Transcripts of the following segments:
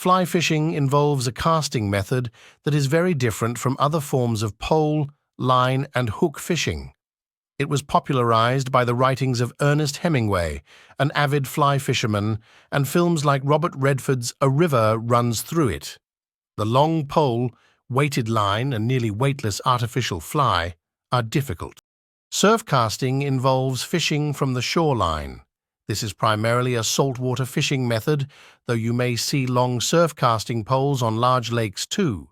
Fly fishing involves a casting method that is very different from other forms of pole, line, and hook fishing. It was popularized by the writings of Ernest Hemingway, an avid fly fisherman, and films like Robert Redford's A River Runs Through It. The long pole, weighted line, and nearly weightless artificial fly are difficult. Surf casting involves fishing from the shoreline. This is primarily a saltwater fishing method, though you may see long surf casting poles on large lakes too.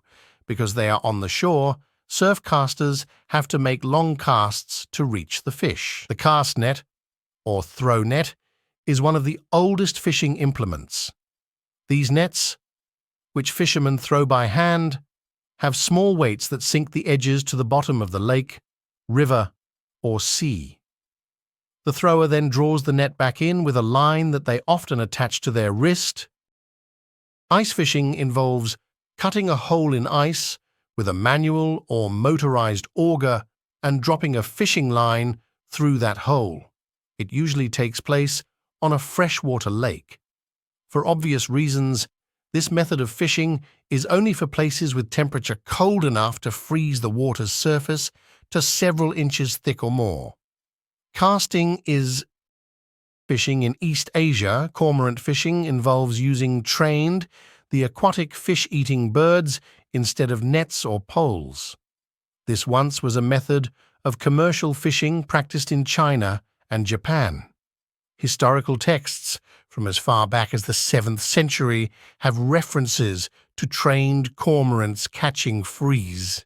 Because they are on the shore, surf casters have to make long casts to reach the fish. The cast net, or throw net, is one of the oldest fishing implements. These nets, which fishermen throw by hand, have small weights that sink the edges to the bottom of the lake, river, or sea. The thrower then draws the net back in with a line that they often attach to their wrist. Ice fishing involves cutting a hole in ice with a manual or motorized auger and dropping a fishing line through that hole. It usually takes place on a freshwater lake. For obvious reasons, this method of fishing is only for places with temperature cold enough to freeze the water's surface to several inches thick or more. Casting is fishing in East Asia. Cormorant fishing involves using the aquatic fish-eating birds instead of nets or poles. This once was a method of commercial fishing practiced in China and Japan. Historical texts from as far back as the 7th century have references to trained cormorants catching fleas.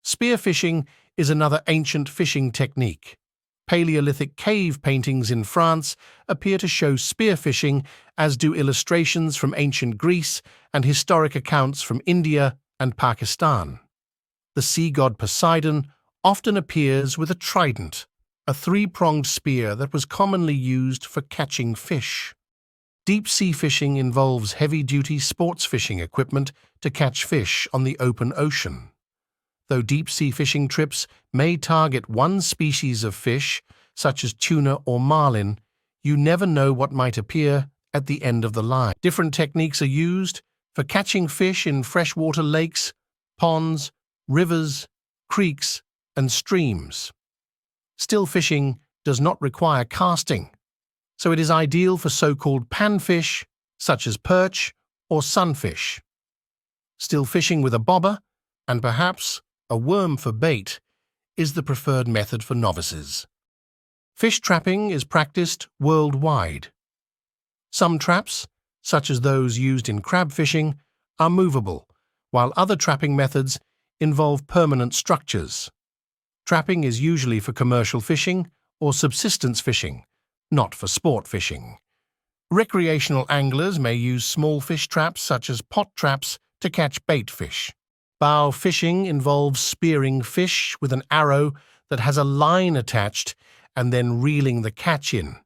Spearfishing is another ancient fishing technique. Paleolithic cave paintings in France appear to show spearfishing, as do illustrations from ancient Greece and historic accounts from India and Pakistan. The sea god Poseidon often appears with a trident, a three-pronged spear that was commonly used for catching fish. Deep-sea fishing involves heavy-duty sports fishing equipment to catch fish on the open ocean. Though deep-sea fishing trips may target one species of fish, such as tuna or marlin, you never know what might appear at the end of the line. Different techniques are used for catching fish in freshwater lakes, ponds, rivers, creeks, and streams. Still fishing does not require casting, so it is ideal for so-called panfish, such as perch or sunfish. Still fishing with a bobber, and perhaps a worm for bait, is the preferred method for novices. Fish trapping is practiced worldwide. Some traps, such as those used in crab fishing, are movable, while other trapping methods involve permanent structures. Trapping is usually for commercial fishing or subsistence fishing, not for sport fishing. Recreational anglers may use small fish traps such as pot traps to catch bait fish. Bow fishing involves spearing fish with an arrow that has a line attached and then reeling the catch in.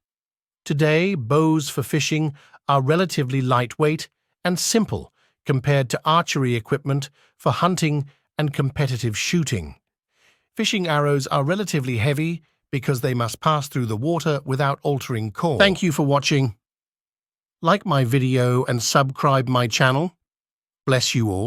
Today, bows for fishing are relatively lightweight and simple compared to archery equipment for hunting and competitive shooting. Fishing arrows are relatively heavy because they must pass through the water without altering course. Thank you for watching. Like my video and subscribe my channel. Bless you all.